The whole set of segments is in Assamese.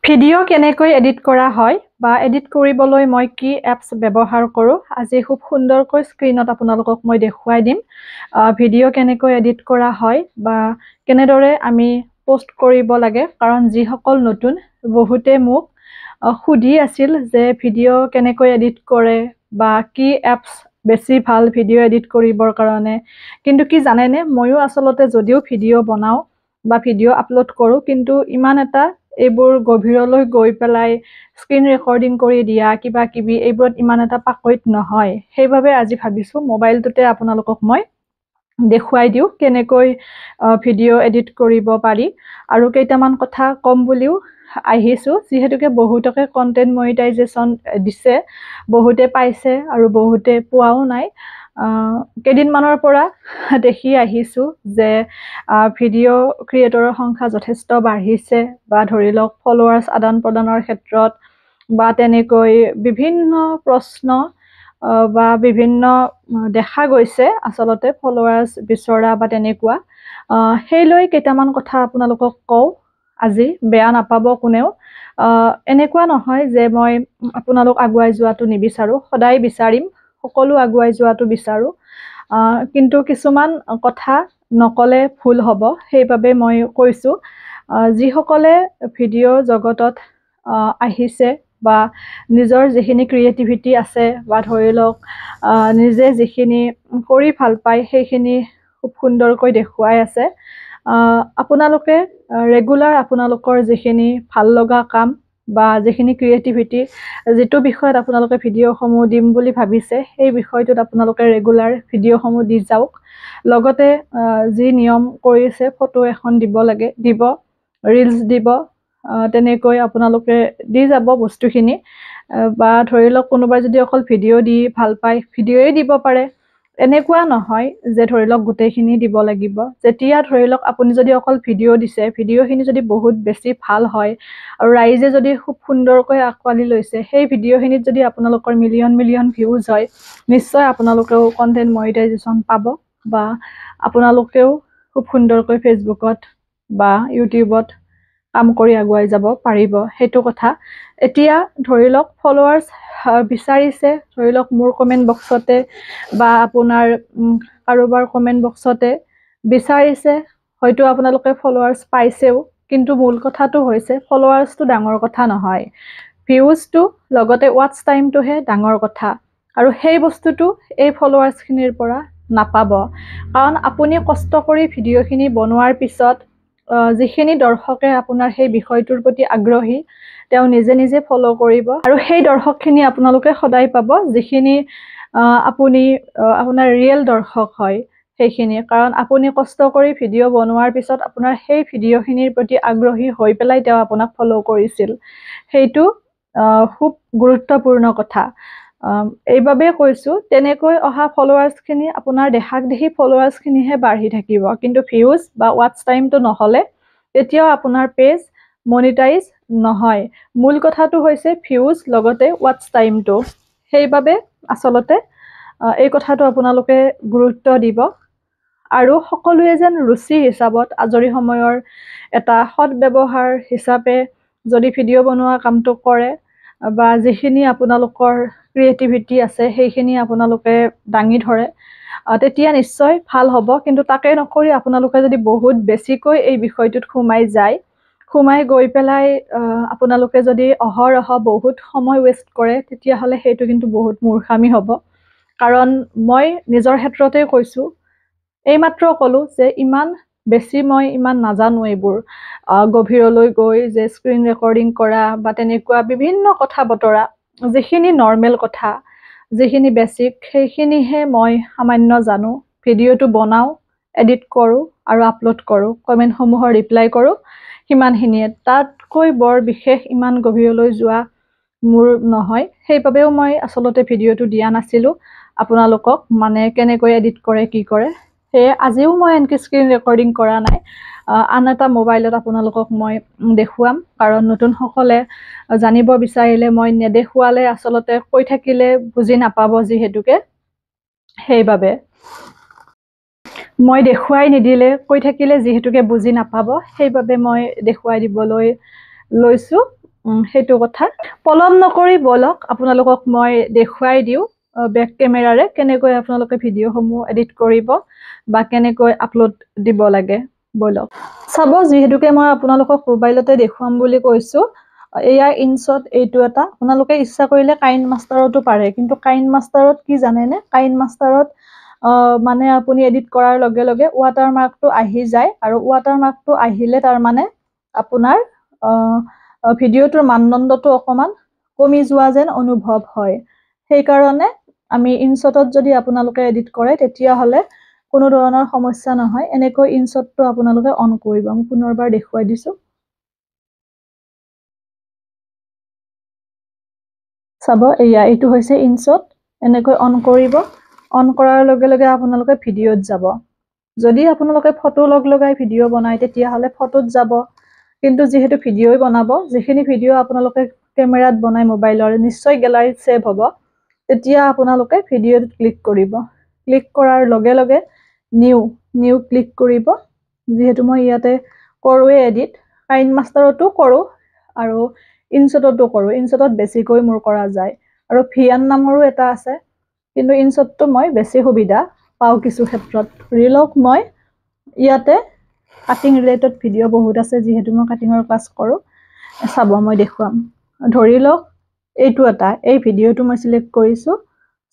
ভিডিঅ' কেনেকৈ এডিট কৰা হয় বা এডিট কৰিবলৈ মই কি এপছ ব্যৱহাৰ কৰোঁ আজি খুব সুন্দৰকৈ স্ক্ৰীনত আপোনালোকক মই দেখুৱাই দিম ভিডিঅ' কেনেকৈ এডিট কৰা হয় বা কেনেদৰে আমি পোষ্ট কৰিব লাগে কাৰণ যিসকল নতুন বহুতে মোক সুধি আছিল যে ভিডিঅ' কেনেকৈ এডিট কৰে বা কি এপছ বেছি ভাল ভিডিঅ' এডিট কৰিবৰ কাৰণে কিন্তু কি জানেনে ময়ো আচলতে যদিও ভিডিঅ' বনাওঁ বা ভিডিঅ' আপলোড কৰোঁ কিন্তু ইমান এটা এইবোৰ গভীৰলৈ গৈ পেলাই স্ক্ৰীন ৰেকৰ্ডিং কৰি দিয়া কিবা কিবি এইবোৰত ইমান এটা পাকৈত নহয় সেইবাবে আজি ভাবিছোঁ মোবাইলটোতে আপোনালোকক মই দেখুৱাই দিওঁ কেনেকৈ ভিডিঅ' এডিট কৰিব পাৰি আৰু কেইটামান কথা কম বুলিও আহিছোঁ যিহেতুকে বহুতকে কণ্টেণ্ট মনিটাইজেশ্যন দিছে বহুতে পাইছে আৰু বহুতে পোৱাও নাই কেইদিনমানৰ পৰা দেখি আহিছোঁ যে ভিডিঅ' ক্ৰিয়েটৰৰ সংখ্যা যথেষ্ট বাঢ়িছে বা ধৰি লওক ফলোৱাৰ্ছ আদান প্ৰদানৰ ক্ষেত্ৰত বা তেনেকৈ বিভিন্ন প্ৰশ্ন বা বিভিন্ন দেখা গৈছে আচলতে ফলোৱাৰ্ছ বিচৰা বা তেনেকুৱা সেই লৈ কেইটামান কথা আপোনালোকক কওঁ আজি বেয়া নাপাব কোনেও এনেকুৱা নহয় যে মই আপোনালোক আগুৱাই যোৱাটো নিবিচাৰোঁ সদায় বিচাৰিম সকলো আগুৱাই যোৱাটো বিচাৰোঁ কিন্তু কিছুমান কথা নকলে ভুল হ'ব সেইবাবে মই কৈছোঁ যিসকলে ভিডিঅ' জগতত আহিছে বা নিজৰ যিখিনি ক্ৰিয়েটিভিটি আছে বা ধৰি লওক নিজে যিখিনি কৰি ভাল পায় সেইখিনি খুব সুন্দৰকৈ দেখুৱাই আছে আপোনালোকে ৰেগুলাৰ আপোনালোকৰ যিখিনি ভাল লগা কাম বা যিখিনি ক্ৰিয়েটিভিটি যিটো বিষয়ত আপোনালোকে ভিডিঅ'সমূহ দিম বুলি ভাবিছে সেই বিষয়টোত আপোনালোকে ৰেগুলাৰ ভিডিঅ'সমূহ দি যাওক লগতে যি নিয়ম কৰিছে ফটো এখন দিব লাগে দিব ৰিলছ দিব তেনেকৈ আপোনালোকে দি যাব বস্তুখিনি বা ধৰি লওক কোনোবাই যদি অকল ভিডিঅ' দি ভাল পায় ভিডিঅ'ই দিব পাৰে এনেকুৱা নহয় যে ধৰি লওক গোটেইখিনি দিব লাগিব যেতিয়া ধৰি লওক আপুনি যদি অকল ভিডিঅ' দিছে ভিডিঅ'খিনি যদি বহুত বেছি ভাল হয় আৰু ৰাইজে যদি খুব সুন্দৰকৈ আঁকোৱালি লৈছে সেই ভিডিঅ'খিনিত যদি আপোনালোকৰ মিলিয়ন ভিউজ হয় নিশ্চয় আপোনালোকেও কণ্টেণ্ট মনিটাইজেশ্যন পাব বা আপোনালোকেও খুব সুন্দৰকৈ ফেচবুকত বা ইউটিউবত কাম কৰি আগুৱাই যাব পাৰিব সেইটো কথা এতিয়া ধৰি লওক ফলোৱাৰ্ছ বিচাৰিছে ধৰি লওক মোৰ কমেণ্ট বক্সতে বা আপোনাৰ কাৰোবাৰ কমেণ্ট বক্সতে বিচাৰিছে হয়তো আপোনালোকে ফলোৱাৰ্ছ পাইছেও কিন্তু মূল কথাটো হৈছে ফলোৱাৰ্ছটো ডাঙৰ কথা নহয় ভিউজটো লগতে ৱাটচ টাইমটোহে ডাঙৰ কথা আৰু সেই বস্তুটো এই ফলোৱাৰ্ছখিনিৰ পৰা নাপাব কাৰণ আপুনি কষ্ট কৰি ভিডিঅ'খিনি বনোৱাৰ পিছত যিখিনি দৰ্শকে আপোনাৰ সেই বিষয়টোৰ প্ৰতি আগ্ৰহী তেওঁ নিজে নিজে ফ'ল' কৰিব আৰু সেই দৰ্শকখিনি আপোনালোকে সদায় পাব যিখিনি আপুনি আপোনাৰ ৰিয়েল দৰ্শক হয় সেইখিনি কাৰণ আপুনি কষ্ট কৰি ভিডিঅ' বনোৱাৰ পিছত আপোনাৰ সেই ভিডিঅ'খিনিৰ প্ৰতি আগ্ৰহী হৈ পেলাই তেওঁ আপোনাক ফ'ল' কৰিছিল সেইটো খুব গুৰুত্বপূৰ্ণ কথা এইবাবে কৈছোঁ তেনেকৈ অহা ফলোৱাৰ্ছখিনি আপোনাৰ দেখাক দেখি ফলোৱাৰ্ছখিনিহে বাঢ়ি থাকিব কিন্তু ভিউজ বা ৱাটচ টাইমটো নহ'লে তেতিয়াও আপোনাৰ পেজ মনিটাইজ নহয় মূল কথাটো হৈছে ভিউজ লগতে ৱাটচ টাইমটো সেইবাবে আচলতে এই কথাটো আপোনালোকে গুৰুত্ব দিব আৰু সকলোৱে যেন ৰুচি হিচাপত আজৰি সময়ৰ এটা সৎ ব্যৱহাৰ হিচাপে যদি ভিডিঅ' বনোৱা কামটো কৰে বা যিখিনি আপোনালোকৰ ক্ৰিয়েটিভিটি আছে সেইখিনি আপোনালোকে দাঙি ধৰে তেতিয়া নিশ্চয় ভাল হ'ব কিন্তু তাকে নকৰি আপোনালোকে যদি বহুত বেছিকৈ এই বিষয়টোত সোমাই গৈ পেলাই আপোনালোকে যদি অহৰহ বহুত সময় ৱেষ্ট কৰে তেতিয়াহ'লে সেইটো কিন্তু বহুত মূৰ্খামি হ'ব কাৰণ মই নিজৰ ক্ষেত্ৰতে কৈছোঁ এইমাত্ৰ ক'লোঁ যে ইমান বেছি মই ইমান নাজানো এইবোৰ গভীৰলৈ গৈ যে স্ক্ৰীন ৰেকৰ্ডিং কৰা বা তেনেকুৱা বিভিন্ন কথা বতৰা যিখিনি নৰ্মেল কথা যিখিনি বেছিক সেইখিনিহে মই সামান্য জানো ভিডিঅ'টো বনাওঁ এডিট কৰোঁ আৰু আপলোড কৰোঁ কমেণ্টসমূহৰ ৰিপ্লাই কৰোঁ সিমানখিনিয়ে তাতকৈ বৰ বিশেষ ইমান গভীৰলৈ যোৱা মোৰ নহয় সেইবাবেও মই আচলতে ভিডিঅ'টো দিয়া নাছিলোঁ আপোনালোকক মানে কেনেকৈ এডিট কৰে কি কৰে সেয়ে আজিও মই এনেকৈ স্ক্ৰীন ৰেকৰ্ডিং কৰা নাই আন এটা মোবাইলত আপোনালোকক মই দেখুৱাম কাৰণ নতুনসকলে জানিব বিচাৰিলে মই নেদেখুৱালে আচলতে কৈ থাকিলে বুজি নাপাব যিহেতুকে সেইবাবে মই দেখুৱাই নিদিলে কৈ থাকিলে যিহেতুকে বুজি নাপাব সেইবাবে মই দেখুৱাই দিবলৈ লৈছোঁ সেইটো কথা পলম নকৰি বলক আপোনালোকক মই দেখুৱাই দিওঁ বেক কেমেৰাৰে কেনেকৈ আপোনালোকে ভিডিঅ'সমূহ এডিট কৰিব বা কেনেকৈ আপলোড দিব লাগে বলক চাব যিহেতুকে মই আপোনালোকক মোবাইলতে দেখুৱাম বুলি কৈছোঁ এয়া ইনশ্বট এইটো এটা আপোনালোকে ইচ্ছা কৰিলে কাইন মাষ্টাৰতো পাৰে কিন্তু কাইন মাষ্টাৰত কি জানেনে কাইন মাষ্টাৰত মানে আপুনি এডিট কৰাৰ লগে লগে ৱাটাৰমাৰ্কটো আহি যায় আৰু ৱাটাৰমাৰ্কটো আহিলে তাৰ মানে আপোনাৰ ভিডিঅ'টোৰ মানদণ্ডটো অকমান কমি যোৱা যেন অনুভৱ হয় সেইকাৰণে আমি ইনশ্বটত যদি আপোনালোকে এডিট কৰে তেতিয়াহ'লে কোনো ধৰণৰ সমস্যা নহয় এনেকৈ ইনশ্বটটো আপোনালোকে অন কৰিব মই পুনৰবাৰ দেখুৱাই দিছোঁ চাব এয়া এইটো হৈছে ইনশ্বট এনেকৈ অন কৰিব অন কৰাৰ লগে লগে আপোনালোকে ভিডিঅ'ত যাব যদি আপোনালোকে ফটো লগাই ভিডিঅ' বনায় তেতিয়াহ'লে ফটোত যাব কিন্তু যেহেতু ভিডিঅ'ই বনাব যেখিনি ভিডিঅ' আপোনালোকে কেমেৰাত বনাই মোবাইলৰ নিশ্চয় গ্যালাৰীত সেভ হ'ব তেতিয়া আপোনালোকে ভিডিঅ'ত ক্লিক কৰিব ক্লিক কৰাৰ লগে লগে নিউ ক্লিক কৰিব যেহেতু মই ইয়াতে কৰোৱে এডিট কাইন মাষ্টাৰতো কৰোঁ আৰু ইনশ্বটতো কৰোঁ ইনশ্বটত বেছিকৈ মোৰ কৰা যায় আৰু ভিয়ান নামৰো এটা আছে কিন্তু ইনশ্বটটো মই বেছি সুবিধা পাওঁ কিছু ক্ষেত্ৰত ৰিলক মই ইয়াতে কাটিং ৰিলেটেড ভিডিঅ' বহুত আছে যেহেতু মই কাটিঙৰ ক্লাছ কৰোঁ চাব মই দেখুৱাম ধৰি লওক এইটো এটা এই ভিডিঅ'টো মই চিলেক্ট কৰিছোঁ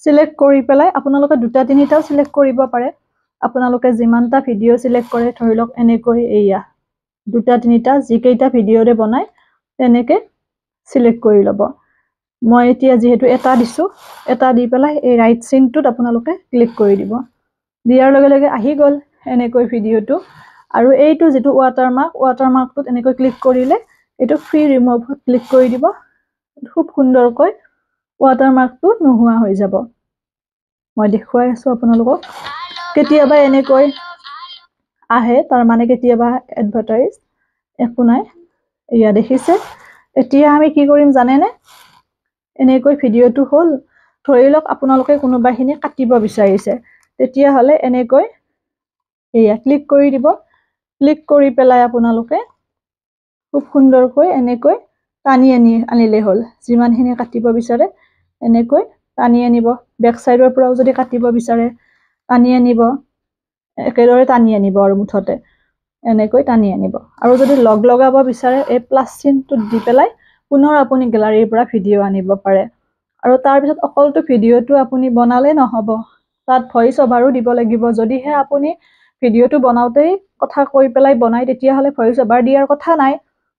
চিলেক্ট কৰি পেলাই আপোনালোকে দুটা তিনিটাও চিলেক্ট কৰিব পাৰে আপোনালোকে যিমানটা ভিডিঅ' চিলেক্ট কৰে ধৰি লওক এনেকৈ এয়া দুটা তিনিটা যিকেইটা ভিডিঅ'ৰে বনায় তেনেকৈ চিলেক্ট কৰি ল'ব মই এতিয়া যেহেতু এটা দিছোঁ এটা দি পেলাই এই ৰাইট চিনটোত আপোনালোকে ক্লিক কৰি দিব দিয়াৰ লগে লগে আহি গ'ল এনেকৈ ভিডিঅ'টো আৰু এইটো যেটো ৱাটাৰমাৰ্কটোত এনেকৈ ক্লিক কৰিলে এইটো ফ্ৰী ৰিমুভত ক্লিক কৰি দিব খুব সুন্দৰকৈ ৱাটাৰমাৰ্কটো নোহোৱা হৈ যাব মই দেখুৱাই আছোঁ আপোনালোকক কেতিয়াবা এনেকৈ আহে তাৰ মানে কেতিয়াবা এডভাৰটাইজ একো নাই এয়া দেখিছে এতিয়া আমি কি কৰিম জানেনে এনেকৈ ভিডিঅ'টো হ'ল ধৰি লওক আপোনালোকে কোনোবাখিনি কাটিব বিচাৰিছে তেতিয়াহ'লে এনেকৈ এয়া ক্লিক কৰি দিব ক্লিক কৰি পেলাই আপোনালোকে খুব সুন্দৰকৈ এনেকৈ টানি আনিলে হ'ল যিমানখিনি কাটিব বিচাৰে এনেকৈ টানি আনিব বেক সাইডৰ পৰাও যদি কাটিব বিচাৰে টানি আনিব একেদৰে টানি আনিব আৰু মুঠতে এনেকৈ টানি আনিব আৰু যদি লগাব বিচাৰে এই প্লাস চিনটোত দি পেলাই পুনৰ আপুনি গ্যালাৰীৰ পৰা ভিডিঅ' আনিব পাৰে আৰু তাৰ পিছত অকলটো ভিডিঅ'টো আপুনি বনালে নহব তাত ভয়েস ওভাৰো দিব লাগিব যদিহে আপুনি ভিডিঅ'টো বনাওতেই কথা কৈ পেলাই বনাই তেতিয়াহ'লে ভয়েস ওভাৰ দিয়াৰ কথা নাই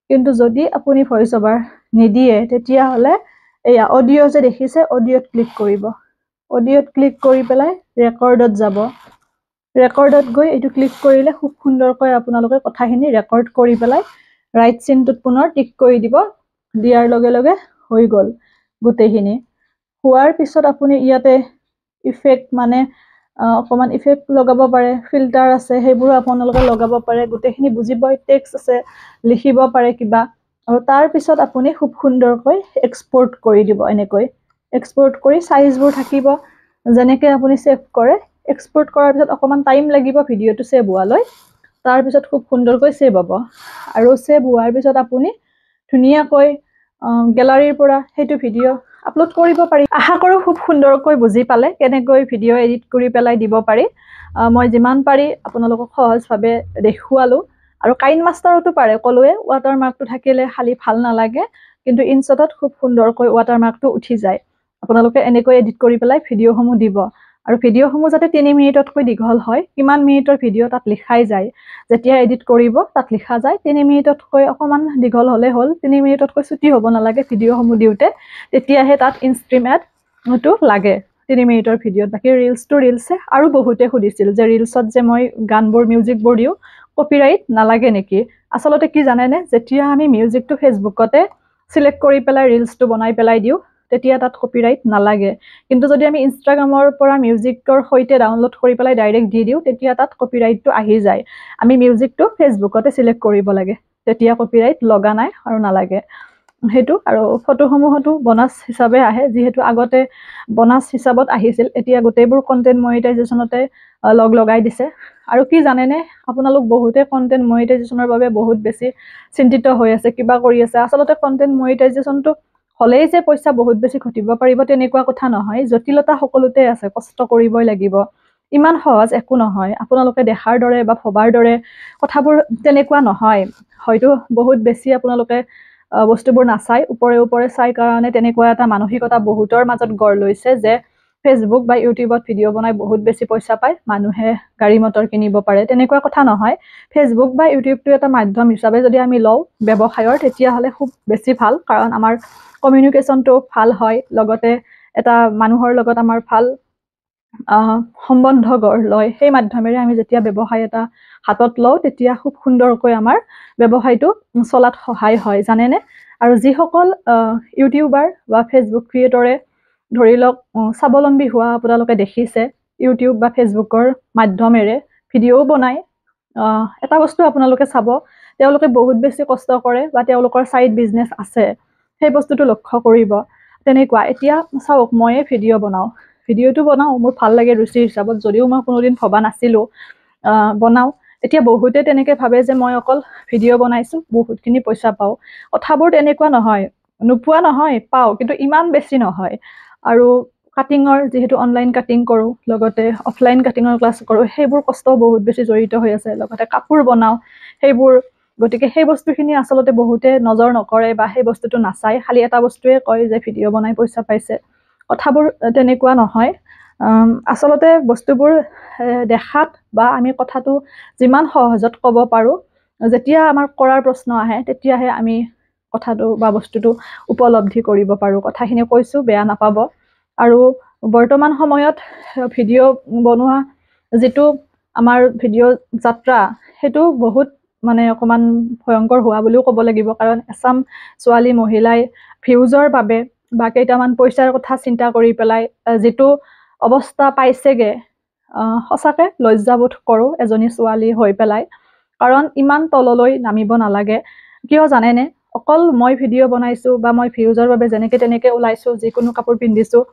কিন্তু যদি আপুনি ভয়েস ওভাৰ নিদিয়ে তেতিয়াহ'লে এয়া অডিঅ' যে দেখিছে অডিঅ'ত ক্লিক কৰিব অডিঅ'ত ক্লিক কৰি পেলাই ৰেকৰ্ডত যাব ৰেকৰ্ডত গৈ এইটো ক্লিক কৰিলে খুব সুন্দৰকৈ আপোনালোকে কথাখিনি ৰেকৰ্ড কৰি পেলাই ৰাইট চিনটোত পুনৰ টিক কৰি দিব দিয়াৰ লগে লগে হৈ গ'ল গোটেইখিনি হোৱাৰ পিছত আপুনি ইয়াতে ইফেক্ট মানে অকমান ইফেক্ট লগাব পাৰে ফিল্টাৰ আছে সেইবোৰ আপোনালোকে লগাব পাৰে গোটেইখিনি বুজিবই টেক্সট আছে লিখিব পাৰে কিবা আৰু তাৰ পিছত আপুনি খুব সুন্দৰকৈ এক্সপোৰ্ট কৰি দিব এনেকৈ এক্সপোৰ্ট কৰি সাইজবোৰ থাকিব যেনেকৈ আপুনি সেভ কৰে এক্সপোৰ্ট কৰাৰ পিছত অকমান টাইম লাগিব ভিডিঅ'টো সেভ হোৱালৈ তাৰ পিছত খুব সুন্দৰকৈ সেভ হ'ব আৰু সেভ হোৱাৰ পিছত আপুনি ধুনীয়াকৈ গ্যালাৰীৰ পৰা সেইটো ভিডিঅ' আপলোড কৰিব পাৰি আশা কৰোঁ খুব সুন্দৰকৈ বুজি পালে কেনেকৈ ভিডিঅ' এডিট কৰি পেলাই দিব পাৰি মই যিমান পাৰি আপোনালোকক সহজভাৱে দেখুৱালোঁ আৰু কাইন মাষ্টাৰতো পাৰে কলোৱে ৱাটাৰমাৰ্কটো থাকিলে খালি ভাল নালাগে কিন্তু ইনশ্বটত খুব সুন্দৰকৈ ৱাটাৰমাৰ্কটো উঠি যায় আপোনালোকে এনেকৈ এডিট কৰি পেলাই ভিডিঅ'সমূহ দিব আৰু ভিডিঅ'সমূহ যাতে 3 মিনিটতকৈ দীঘল হয় কিমান মিনিটৰ ভিডিঅ' তাত লিখাই যায় যেতিয়া এডিট কৰিব তাত লিখা যায় 3 মিনিটতকৈ অকমান দীঘল হ'লে হ'ল 3 মিনিটতকৈ ছুটি হ'ব নালাগে ভিডিঅ'সমূহ দিওঁতে তেতিয়াহে তাত ইনষ্ট্ৰিম এডটো লাগে 3 মিনিটৰ ভিডিঅ'ত বাকি ৰিলছটো ৰিলছে আৰু বহুতে সুধিছিল যে ৰিলছত যে মই গানবোৰ মিউজিকবোৰ দিওঁ কপিৰাইট নালাগে নেকি আসলতে কি জানেনে যেতিয়া আমি মিউজিকটো ফেসবুকতে সিলেক্ট কৰি পেলাই ৰিলছটো বনাই পেলাই দিওঁ তেতিয়া তাত কপিৰাইট নালাগে কিন্তু যদি আমি ইনষ্টাগ্ৰামৰ পৰা মিউজিকৰ সৈতে ডাউনলোড কৰি পেলাই ডাইৰেক্ট দি দিওঁ তেতিয়া তাত কপিৰাইটটো আহি যায় আমি মিউজিকটো ফেসবুকতে সিলেক্ট কৰিব লাগে তেতিয়া কপিৰাইট লগা নাই আৰু নালাগে হেতু আৰু ফটোসমূহটো বোনাস হিচাপে আহে যেহেতু আগতে বোনাস হিচাপত আহিছিল এতিয়া গোটেইবোৰ কন্টেন্ট মনিটাইজেশনতে লগাই দিছে আৰু কি জানেনে আপোনালোক বহুতে কন্টেন্ট মনিটাইজেশ্যনৰ বাবে বহুত বেছি চিন্তিত হৈ আছে কিবা কৰি আছে আচলতে কন্টেন্ট মনিটাইজেশ্যনটো হলেই যে পইচা বহুত বেছি ঘটিব পাৰিব তেনেকুৱা কথা নহয় জটিলতা সকলোতে আছে কষ্ট কৰিবই লাগিব ইমান সহজ একো নহয় আপোনালোকে দেখাৰ দৰে বা ভবাৰ দৰে কথাবোৰ তেনেকুৱা নহয় হয়তো বহুত বেছি আপোনালোকে বস্তুবোৰ নাচাই ওপৰে চাই কাৰণে তেনেকুৱা এটা মানসিকতা বহুতৰ মাজত গঢ় লৈছে যে ফেচবুক বা ইউটিউবত ভিডিঅ' বনাই বহুত বেছি পইচা পায় মানুহে গাড়ী মটৰ কিনিব পাৰে তেনেকুৱা কথা নহয় ফেচবুক বা ইউটিউবটো এটা মাধ্যম হিচাপে যদি আমি লওঁ ব্যৱসায়ৰ তেতিয়াহ'লে খুব বেছি ভাল কাৰণ আমাৰ কমিউনিকেশ্যনটো ভাল হয় লগতে এটা মানুহৰ লগত আমাৰ ভাল সম্বন্ধ গঢ় লয় সেই মাধ্যমেৰে আমি যেতিয়া ব্যৱসায় এটা হাতত লওঁ তেতিয়া খুব সুন্দৰকৈ আমাৰ ব্যৱসায়টো চলাত সহায় হয় জানেনে আৰু যিসকল ইউটিউবাৰ বা ফেচবুক ক্ৰিয়েটৰে ধৰি লওক স্বাৱলম্বী হোৱা আপোনালোকে দেখিছে ইউটিউব বা ফেচবুকৰ মাধ্যমেৰে ভিডিঅ'ও বনায় এটা বস্তু আপোনালোকে চাব তেওঁলোকে বহুত বেছি কষ্ট কৰে বা তেওঁলোকৰ সাইড বিজনেছ আছে সেই বস্তুটো লক্ষ্য কৰিব তেনেকুৱা এতিয়া চাওক ময়ে ভিডিঅ' বনাওঁ ভিডিঅ'টো বনাওঁ মোৰ ভাল লাগে ৰুচি হিচাপত যদিও মই কোনোদিন ভবা নাছিলোঁ বনাওঁ এতিয়া বহুতে তেনেকৈ ভাবে যে মই অকল ভিডিঅ' বনাইছোঁ বহুতখিনি পইচা পাওঁ কথাবোৰ তেনেকুৱা নহয় নোপোৱা নহয় পাওঁ কিন্তু ইমান বেছি নহয় আৰু কাটিঙৰ যিহেতু অনলাইন কাটিং কৰোঁ লগতে অফলাইন কাটিঙৰ ক্লাছ কৰোঁ সেইবোৰ কষ্ট বহুত বেছি জড়িত হৈ আছে লগতে কাপোৰ বনাওঁ সেইবোৰ গতিকে সেই বস্তুখিনি আচলতে বহুতে নজৰ নকৰে বা সেই বস্তুটো নাচায় খালি এটা বস্তুৱে কয় যে ভিডিঅ' বনাই পইচা পাইছে কথাবোৰ তেনেকুৱা নহয় আচলতে বস্তুবোৰ দেখাত বা আমি কথাটো যিমান সহজত ক'ব পাৰোঁ যেতিয়া আমাৰ কৰাৰ প্ৰশ্ন আহে তেতিয়াহে আমি কথাটো বা বস্তুটো উপলব্ধি কৰিব পাৰোঁ কথাখিনি কৈছোঁ বেয়া নাপাব আৰু বৰ্তমান সময়ত ভিডিঅ' বনোৱা যিটো আমাৰ ভিডিঅ' যাত্ৰা সেইটো বহুত মানে অকণমান ভয়ংকৰ হোৱা বুলিও ক'ব লাগিব কাৰণ এচাম ছোৱালী মহিলাই ভিউজৰ বাবে বা কেইটামান পইচাৰ কথা চিন্তা কৰি পেলাই যিটো অৱস্থা পাইছেগে সঁচাকে লজ্জাবোধ কৰোঁ এজনী ছোৱালী হৈ পেলাই কাৰণ ইমান তললৈ নামিব নালাগে কিয় জানেনে অকল মই ভিডিঅ' বনাইছোঁ বা মই ভিউজৰ বাবে যেনেকৈ তেনেকৈ ওলাইছোঁ যিকোনো কাপোৰ পিন্ধিছোঁ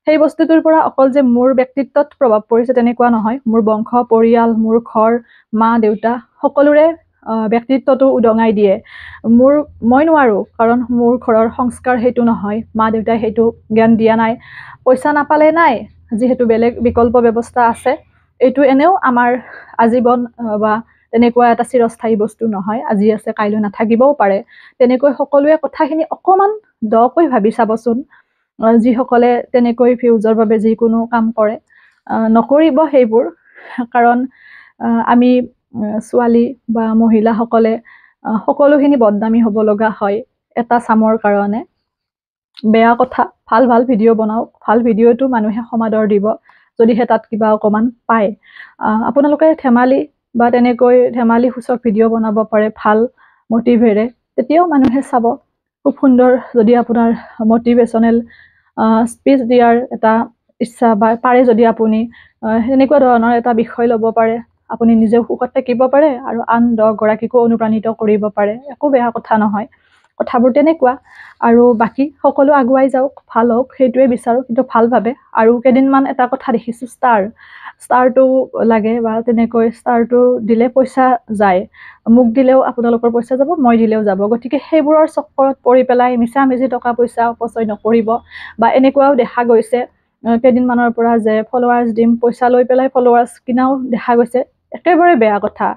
সেই বস্তুটোৰ পৰা অকল যে মোৰ ব্যক্তিত্বত প্ৰভাৱ পৰিছে তেনেকুৱা নহয় মোৰ বংশ পৰিয়াল মোৰ ঘৰ মা দেউতা সকলোৰে ব্যক্তিত্বটো উদঙাই দিয়ে মই নোৱাৰোঁ কাৰণ মোৰ ঘৰৰ সংস্কাৰ সেইটো নহয় মা দেউতাই সেইটো জ্ঞান দিয়া নাই পইচা নাপালে নাই যিহেতু বেলেগ বিকল্প ব্যৱস্থা আছে এইটো এনেও আমাৰ আজীৱন বা তেনেকুৱা এটা চিৰস্থায়ী বস্তু নহয় আজি আছে কাইলৈ নাথাকিবও পাৰে তেনেকৈ সকলোৱে কথাখিনি অকণমান দকৈ ভাবি চাবচোন যিসকলে তেনেকৈ ভিউজৰ বাবে যিকোনো কাম কৰে নকৰিব সেইবোৰ কাৰণ আমি ছোৱালী বা মহিলাসকলে সকলোখিনি বদনামী হ'ব লগা হয় এটা চামৰ কাৰণে বেয়া কথা ভাল ভাল ভিডিঅ' বনাওক ভাল ভিডিঅ'টো মানুহে সমাদৰ দিব যদিহে তাত কিবা অকণমান পায় আপোনালোকে ধেমালি বা তেনেকৈ ধেমালি সূচক ভিডিঅ' বনাব পাৰে ভাল মটিভেৰে তেতিয়াও মানুহে চাব খুব সুন্দৰ যদি আপোনাৰ মটিভেশ্যনেল স্পীচ দিয়াৰ এটা ইচ্ছা বা পাৰে যদি আপুনি সেনেকুৱা ধৰণৰ এটা বিষয় ল'ব পাৰে আপুনি নিজেও সুখত থাকিব পাৰে আৰু আন 10 গৰাকীকো অনুপ্ৰাণিত কৰিব পাৰে একো বেয়া কথা নহয় কথাবোৰ তেনেকুৱা আৰু বাকী সকলো আগুৱাই যাওক ভাল হওক সেইটোৱে বিচাৰোঁ কিন্তু ভালভাৱে আৰু কেইদিনমান এটা কথা দেখিছোঁ ষ্টাৰটো লাগে বা তেনেকৈ ষ্টাৰটো দিলে পইচা যায় মোক দিলেও আপোনালোকৰ পইচা যাব মই দিলেও যাব গতিকে সেইবোৰৰ চক্কৰত পৰি পেলাই মিছামিছি টকা পইচা অপচয় নকৰিব বা এনেকুৱাও দেখা গৈছে কেইদিনমানৰ পৰা যে ফলোৱাৰ্ছ দিম পইচা লৈ পেলাই ফলোৱাৰ্ছ কিনাও দেখা গৈছে একেবাৰে বেয়া কথা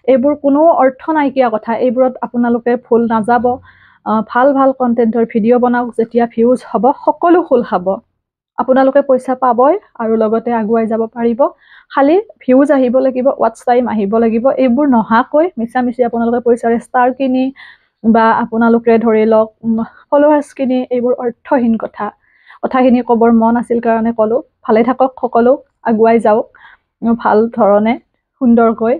এইবোৰ কোনো অৰ্থ নাইকিয়া কথা এইবোৰত আপোনালোকে ভুল নাযাব ভাল ভাল কণ্টেণ্টৰ ভিডিঅ' বনাওক যেতিয়া ভিউজ হ'ব সকলো খোল খাব আপোনালোকে পইচা পাবই আৰু লগতে আগুৱাই যাব পাৰিব খালি ভিউজ আহিব লাগিব ৱাটচ টাইম আহিব লাগিব এইবোৰ নহাকৈ মিছামিছি আপোনালোকে পইচাৰে ষ্টাৰ কিনি বা আপোনালোকে ধৰি লওক ফলোৱাৰ্ছ কিনি এইবোৰ অৰ্থহীন কথাখিনি ক'বৰ মন আছিল কাৰণে ক'লোঁ ভালে থাকক সকলো আগুৱাই যাওক ভাল ধৰণে সুন্দৰকৈ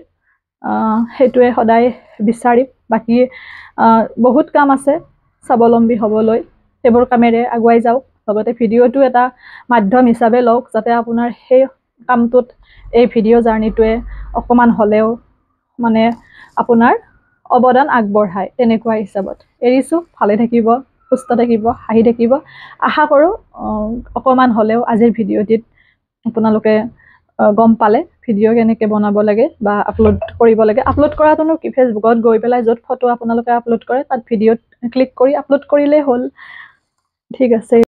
সেইটোৱে সদায় বিচাৰিম বাকী বহুত কাম আছে স্বাৱলম্বী হ'বলৈ সেইবোৰ কামেৰে আগুৱাই যাওক লগতে ভিডিঅ'টো এটা মাধ্যম হিচাপে লওক যাতে আপোনাৰ সেই কামটোত এই ভিডিঅ' জাৰ্ণিটোৱে অকণমান হ'লেও মানে আপোনাৰ অৱদান আগবঢ়ায় তেনেকুৱা হিচাপত এৰিছোঁ ভালে থাকিব সুস্থ থাকিব হাঁহি থাকিব আশা কৰোঁ অকণমান হ'লেও আজিৰ ভিডিঅ'টিত আপোনালোকে গম পালে ভিডিঅ' কেনেকৈ বনাব লাগে বা আপলোড কৰিব লাগে। আপলোড কৰাটোনো কি, ফেচবুকত গৈ পেলাই য'ত ফটো আপোনালোকে আপলোড কৰে তাত ভিডিঅ'ত ক্লিক কৰি আপলোড কৰিলেই হ'ল। ঠিক আছে।